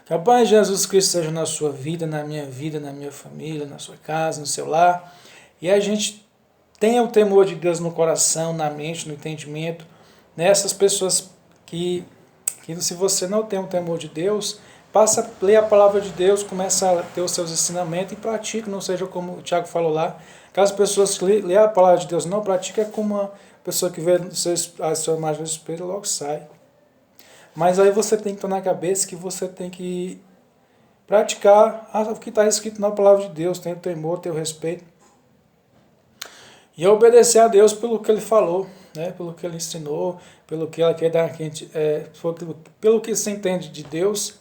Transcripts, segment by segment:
Que a paz de Jesus Cristo seja na sua vida, na minha família, na sua casa, no seu lar. E a gente tenha o temor de Deus no coração, na mente, no entendimento. Nessas pessoas que se você não tem o temor de Deus, passa a ler a palavra de Deus, começa a ter os seus ensinamentos e pratica, não seja como o Tiago falou lá. Aquelas pessoas que lê a palavra de Deus e não pratica, é como uma pessoa que vê a sua imagem no espelho e logo sai. Mas aí você tem que estar na cabeça que você tem que praticar o que está escrito na palavra de Deus, ter o temor, ter o respeito. E obedecer a Deus pelo que Ele falou, né? Pelo que Ele ensinou, pelo que Ele quer dar, pelo que se entende de Deus.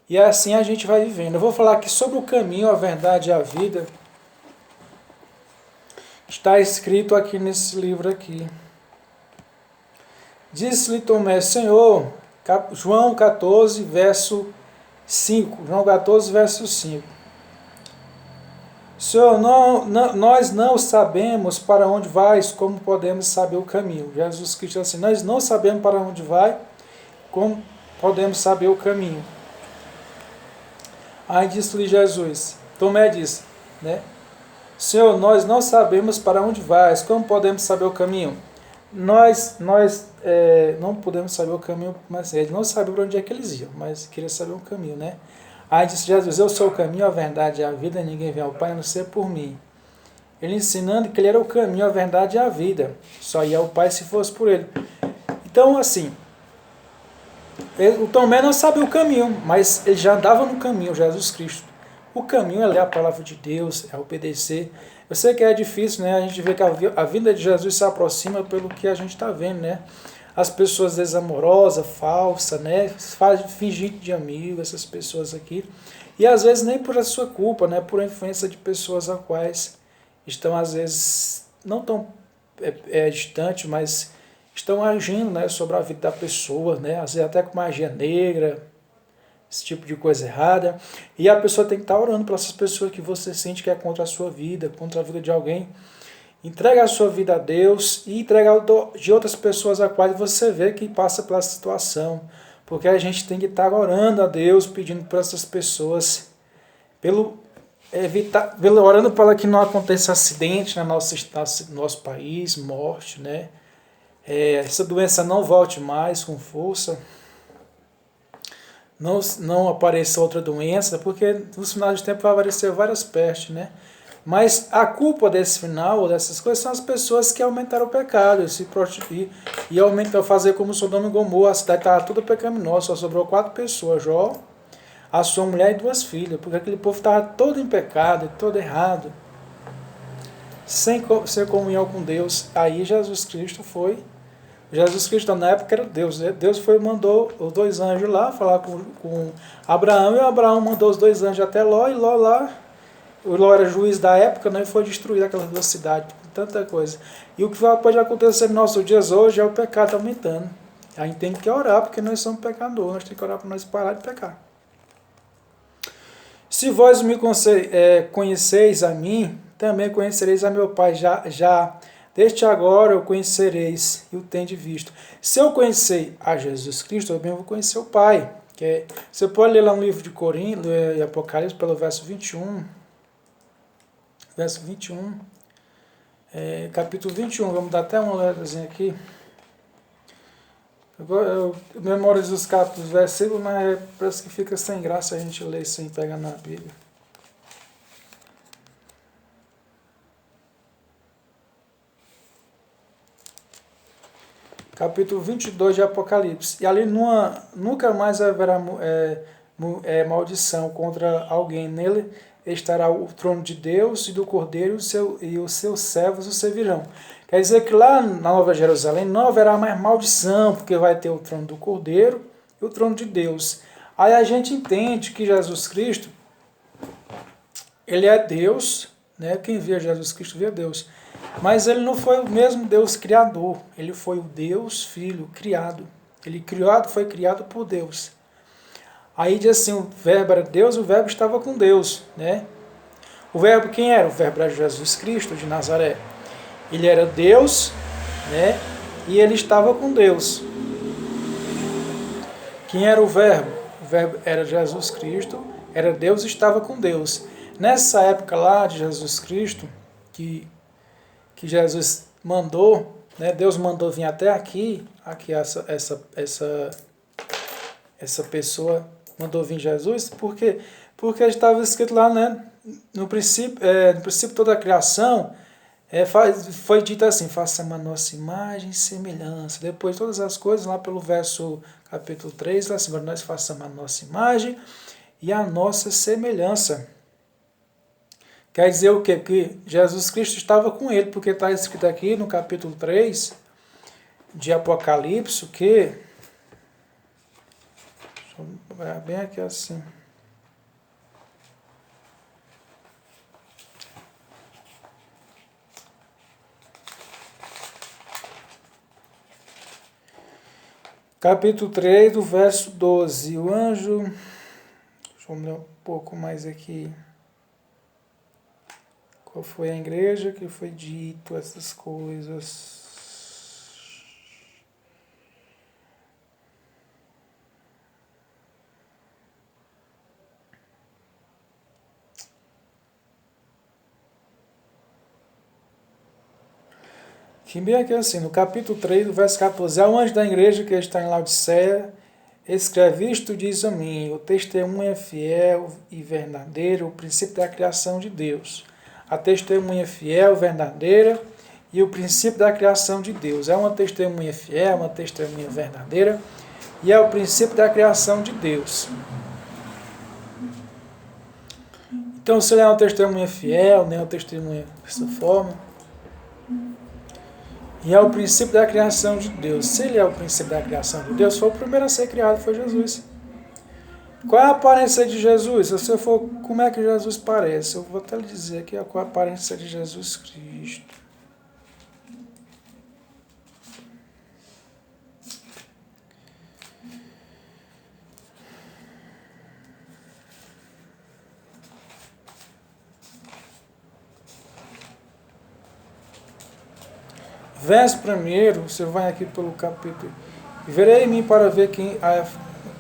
E assim a gente vai vivendo. Eu vou falar aqui sobre o caminho, a verdade e a vida. Está escrito aqui nesse livro aqui. Disse-lhe Tomé, Senhor, João 14, verso 5. João 14, verso 5. Senhor, nós não sabemos para onde vais, como podemos saber o caminho. Jesus Cristo disse assim, nós não sabemos para onde vai, como podemos saber o caminho. Aí disse-lhe Jesus, Tomé disse, né? Senhor, nós não sabemos para onde vais, como podemos saber o caminho? Nós não podemos saber o caminho, mas ele não sabia para onde é que eles iam, mas queria saber o caminho, né? Aí disse Jesus, eu sou o caminho, a verdade e a vida, ninguém vem ao Pai a não ser por mim. Ele ensinando que ele era o caminho, a verdade e a vida. Só ia ao Pai se fosse por ele. Então, assim, o Tomé não sabia o caminho, mas ele já andava no caminho, Jesus Cristo. O caminho é ler a palavra de Deus, é obedecer. Eu sei que é difícil, né? A gente vê que a vinda de Jesus se aproxima pelo que a gente está vendo, né? As pessoas desamorosas, falsas, né? Fingir de amigo, essas pessoas aqui. E às vezes nem por a sua culpa, né? Por influência de pessoas a quais estão, às vezes, não tão distantes, mas estão agindo, né? Sobre a vida da pessoa, né? Às vezes até com magia negra, esse tipo de coisa errada. E a pessoa tem que estar orando para essas pessoas que você sente que é contra a sua vida, contra a vida de alguém. Entrega a sua vida a Deus e entrega de outras pessoas a quais você vê que passa pela situação. Porque a gente tem que estar orando a Deus, pedindo para essas pessoas, orando para que não aconteça acidente no nosso país, morte, né? Essa doença não volte mais com força. Não apareça outra doença, porque nos finais de tempo vai aparecer várias pestes, né? Mas a culpa desse final, dessas coisas, são as pessoas que aumentaram o pecado, e aumentaram, fazer como Sodoma e Gomorra, a cidade estava toda pecaminosa, só sobrou 4 pessoas, Jó, a sua mulher e 2 filhas, porque aquele povo estava todo em pecado, todo errado, sem comunhão com Deus. Aí Jesus Cristo na época era Deus, né? Deus mandou os 2 anjos lá falar com Abraão, e Abraão mandou os 2 anjos até Ló, e Ló lá, o Ló era juiz da época, né, e foi destruir aquela 2 cidades, com tanta coisa. E o que pode acontecer nos nossos dias hoje é o pecado aumentando. A gente tem que orar, porque nós somos pecadores, nós temos que orar para nós parar de pecar. Se vós me conheceis a mim, também conhecereis a meu Pai, já desde agora o conhecereis e o tendes visto. Se eu conhecer a Jesus Cristo, eu também vou conhecer o Pai. Você pode ler lá no livro de Coríntios, em Apocalipse, pelo verso 21. Verso 21. Capítulo 21, vamos dar até uma olhadazinha aqui. Eu memorizo os capítulos, versículos, mas parece que fica sem graça a gente ler sem pegar na Bíblia. Capítulo 22 de Apocalipse. E ali nunca mais haverá maldição contra alguém. Nele estará o trono de Deus e do Cordeiro, e os seus servos o servirão. Quer dizer que lá na Nova Jerusalém não haverá mais maldição, porque vai ter o trono do Cordeiro e o trono de Deus. Aí a gente entende que Jesus Cristo, ele é Deus, né? Quem vê Jesus Cristo vê Deus. Mas ele não foi o mesmo Deus criador, ele foi o Deus Filho criado. Ele foi criado por Deus. Aí diz assim, o verbo era Deus, o verbo estava com Deus, né? O verbo quem era? O verbo era Jesus Cristo de Nazaré. Ele era Deus, né? E ele estava com Deus. Quem era o verbo? o verbo era Jesus Cristo, era Deus e estava com Deus. Nessa época lá de Jesus Cristo, que Jesus mandou, né, Deus mandou vir até aqui essa pessoa mandou vir Jesus, porque estava escrito lá, né, no princípio toda a criação, foi dito assim, faça-me a nossa imagem e semelhança. Depois todas as coisas, lá pelo verso capítulo 3, lá assim, nós façamos a nossa imagem e a nossa semelhança. Quer dizer o quê? Que Jesus Cristo estava com ele, porque está escrito aqui no capítulo 3 de Apocalipse, que... Deixa eu olhar bem aqui assim. Capítulo 3, do verso 12. O anjo... Deixa eu ler um pouco mais aqui. Qual foi a igreja que foi dito essas coisas? Que bem aqui assim, no capítulo 3, do verso 14, ao anjo da igreja que está em Laodiceia, escreve isto, diz a mim, o testemunho é fiel e verdadeiro, o princípio da criação de Deus. A testemunha fiel, verdadeira e o princípio da criação de Deus. É uma testemunha fiel, uma testemunha verdadeira e é o princípio da criação de Deus. Então, se ele é uma testemunha fiel, nem uma testemunha dessa forma, e é o princípio da criação de Deus. Se ele é o princípio da criação de Deus, foi o primeiro a ser criado, foi Jesus. Qual é a aparência de Jesus? Se você for, como é que Jesus parece? Eu vou até lhe dizer aqui qual é a aparência de Jesus Cristo. Verso 1, você vai aqui pelo capítulo. Verei em mim para ver quem.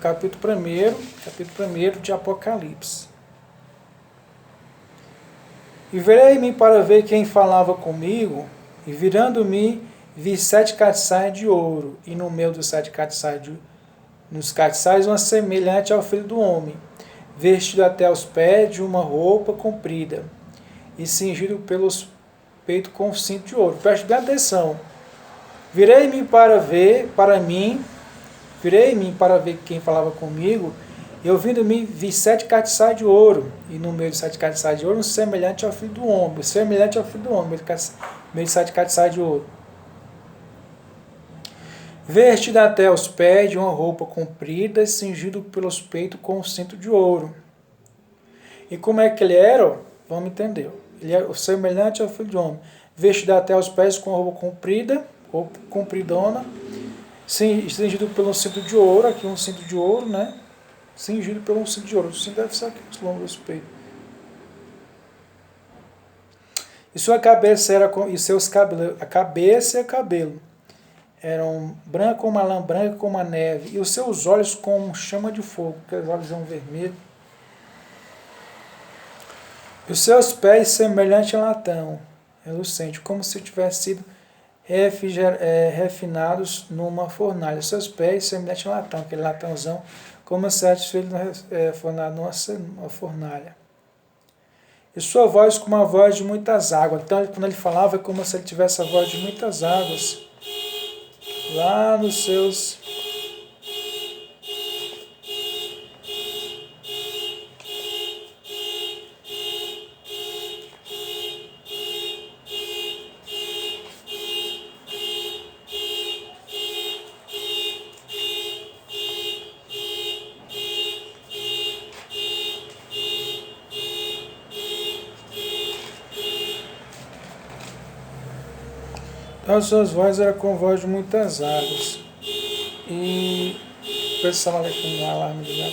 Capítulo 1 de Apocalipse. E verei em mim para ver quem falava comigo, e virando-me, vi 7 castiçais de ouro, e no meio dos 7 castiçais, nos castiçais, uma semelhante ao filho do homem, vestido até os pés de uma roupa comprida, e cingido pelos peitos com cinto de ouro. Preste bem atenção. Virei-me para ver quem falava comigo, e ouvindo-me, vi 7 castiçais de ouro, e no meio de 7 castiçais de ouro, um semelhante ao filho do homem, meio de 7 castiçais de ouro. Vestido até os pés de uma roupa comprida, e cingido pelos peitos com um cinto de ouro. E como é que ele era? Vamos entender. Ele é semelhante ao filho do homem, vestido até os pés com uma roupa comprida, ou compridona, cingido pelo cinto de ouro, aqui um cinto de ouro, né? Cingido pelo cinto de ouro. O cinto deve ser aqui os lombos do peito. E sua cabeça era e seus cabelos, a cabeça e o cabelo eram branco como a lã, branca como a neve, e os seus olhos como chama de fogo, aqueles olhos são vermelhos. E os seus pés semelhante a latão, relucente, como se tivessem sido refinados numa fornalha. Os seus pés semelhante a latão, aquele latãozão, como se tivesse fornado numa fornalha. E sua voz como a voz de muitas águas. Então, quando ele falava, é como se ele tivesse a voz de muitas águas. Lá nos seus... Então, as suas vozes eram com voz de muitas águas. E o pessoal aqui no alarme ligado.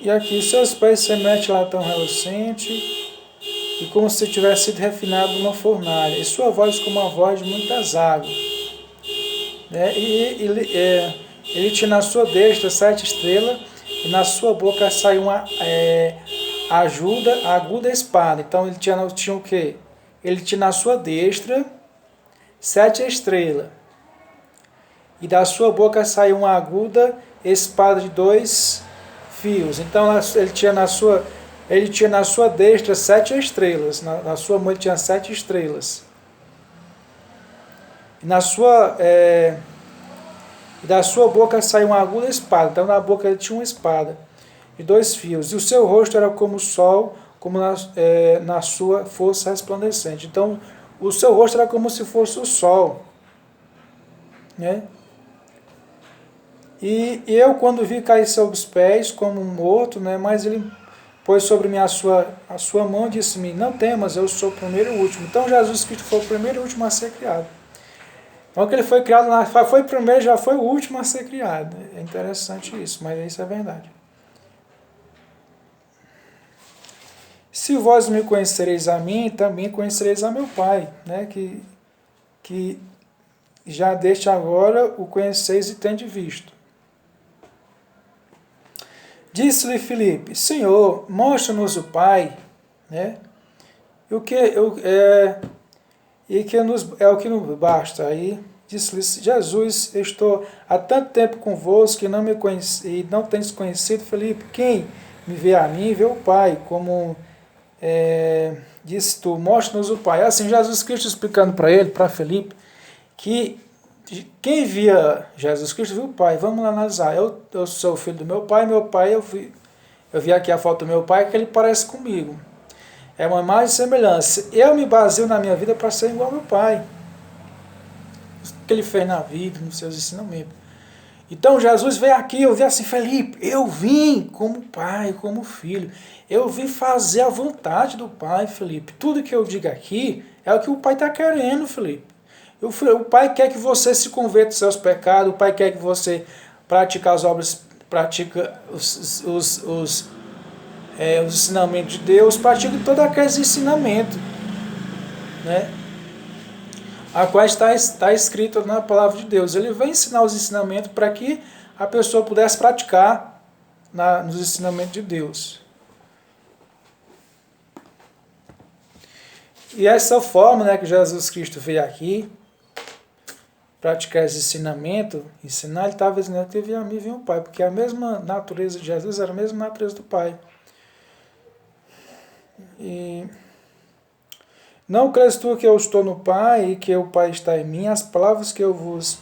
E aqui seus pés semelhante a latão relucente, e como se tivesse sido refinado numa fornalha, e sua voz como a voz de muitas águas. né? E ele tinha na sua destra 7 estrelas, e na sua boca saiu uma aguda espada. Então ele tinha o quê? Ele tinha na sua destra 7 estrelas, e da sua boca saiu uma aguda espada de 2 fios. Então ele tinha na sua destra 7 estrelas, na sua mão ele tinha 7 estrelas. E da sua boca saiu uma aguda espada. Então na boca ele tinha uma espada de 2 fios. E o seu rosto era como o sol, como na sua força resplandecente. Então o seu rosto era como se fosse o sol, né? E eu, quando vi, cair sobre os pés como um morto, né? Mas ele pôs sobre mim a sua mão e disse-me: não temas, eu sou o primeiro e o último. Então Jesus Cristo foi o primeiro e o último a ser criado. Então que ele foi criado, foi o primeiro, já foi o último a ser criado. É interessante isso, mas isso é verdade. Se vós me conhecereis a mim, também conhecereis a meu Pai, né? Que já desde agora o conheceis e tendes visto. Disse-lhe Filipe: Senhor, mostra-nos o Pai, né? E o que é o que nos basta. Aí disse-lhe Jesus: estou há tanto tempo convosco que não me conheci, e não tens conhecido, Filipe. Quem me vê a mim, vê o Pai. Como disse tu, mostra-nos o Pai. Assim, Jesus Cristo explicando para ele, para Filipe, que quem via Jesus Cristo viu o Pai. Vamos lá analisar. Eu sou o filho do meu pai, eu vi aqui a foto do meu pai, que ele parece comigo. É uma imagem e semelhança. Eu me baseio na minha vida para ser igual ao meu pai. O que ele fez na vida, nos seus ensinamentos. Então Jesus veio aqui, eu vi assim: Felipe, eu vim como pai, como filho. Eu vim fazer a vontade do Pai, Felipe. Tudo que eu digo aqui é o que o Pai está querendo, Felipe. O Pai quer que você se converta dos seus pecados, o Pai quer que você pratique as obras, pratique os ensinamentos de Deus, pratique todos aqueles ensinamentos, né? A qual está escrito na palavra de Deus. Ele vai ensinar os ensinamentos para que a pessoa pudesse praticar nos ensinamentos de Deus. E essa forma, né, que Jesus Cristo veio aqui praticar esse ensinamento, ensinar, ele estava dizendo que via a mim, via o Pai, porque a mesma natureza de Jesus era a mesma natureza do Pai. E não crês tu que eu estou no Pai e que o Pai está em mim? As palavras que eu vos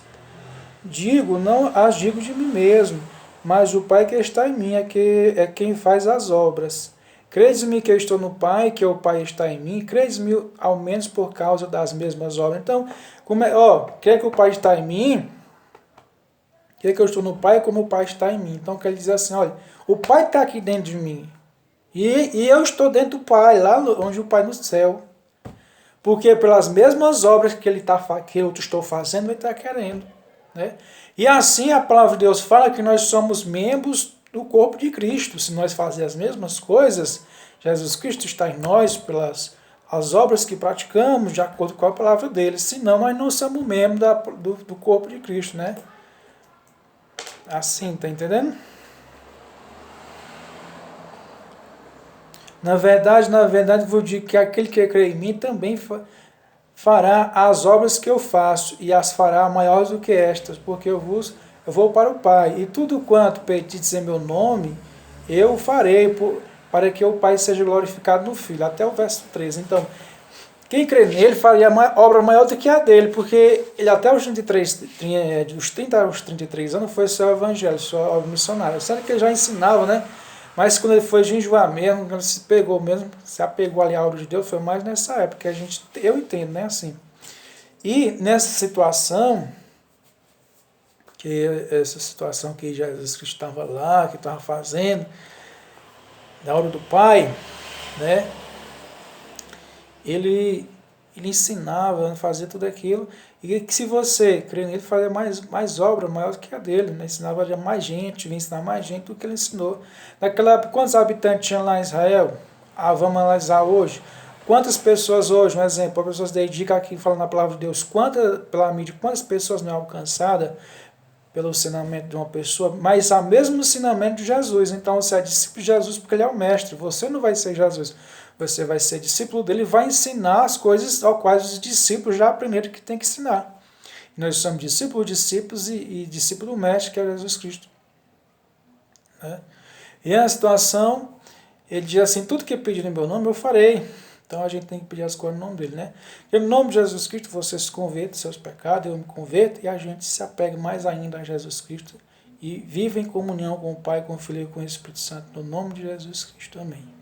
digo, não as digo de mim mesmo, mas o Pai que está em mim é quem faz as obras. Credes-me que eu estou no Pai e que o Pai está em mim? Credes-me ao menos por causa das mesmas obras. Então, quer que o Pai está em mim? Quer que eu estou no Pai como o Pai está em mim? Então, quer dizer assim, olha, o Pai está aqui dentro de mim. E eu estou dentro do Pai, lá onde o Pai no céu. Porque pelas mesmas obras que eu estou fazendo, ele está querendo. Né? E assim a palavra de Deus fala que nós somos membros do corpo de Cristo. Se nós fazermos as mesmas coisas, Jesus Cristo está em nós pelas as obras que praticamos, de acordo com a palavra dele. Senão nós não somos membros do corpo de Cristo. Né? Assim, tá entendendo? Na verdade, vou dizer que aquele que crê em mim também fará as obras que eu faço, e as fará maiores do que estas, porque eu vou para o Pai. E tudo quanto pedis em meu nome, eu farei, para que o Pai seja glorificado no Filho. Até o verso 13. Então, quem crê nele faria obra maior do que a dele, porque ele até os 30 aos 33 anos foi seu evangelho, sua obra missionária. Sendo que ele já ensinava, né? Mas quando ele foi jejuar mesmo, quando se apegou ali à obra de Deus, foi mais nessa época que eu entendo, né, assim. E nessa situação, que Jesus Cristo estava lá, que estava fazendo, da obra do Pai, né, ele ensinava a fazer tudo aquilo, e que se você crer nele, fazer mais obra maior do que a dele, né? Ensinava a mais gente, ia ensinar mais gente do que ele ensinou. Naquela época, quantos habitantes tinha lá em Israel? Vamos analisar hoje. Quantas pessoas hoje, um exemplo, as pessoas dedicam aqui falando a palavra de Deus, pela mídia, quantas pessoas não é alcançada pelo ensinamento de uma pessoa, mas a mesmo ensinamento de Jesus. Então você é discípulo de Jesus porque ele é o mestre, você não vai ser Jesus, você vai ser discípulo dele e vai ensinar as coisas ao quais os discípulos já aprenderam que tem que ensinar. Nós somos discípulos e discípulo do mestre, que é Jesus Cristo. Né? E a situação, ele diz assim, tudo que pedir em meu nome eu farei. Então a gente tem que pedir as coisas no nome dele, né? Em nome de Jesus Cristo, você se converta dos seus pecados, eu me converto, e a gente se apega mais ainda a Jesus Cristo e vive em comunhão com o Pai, com o Filho e com o Espírito Santo, no nome de Jesus Cristo. Amém.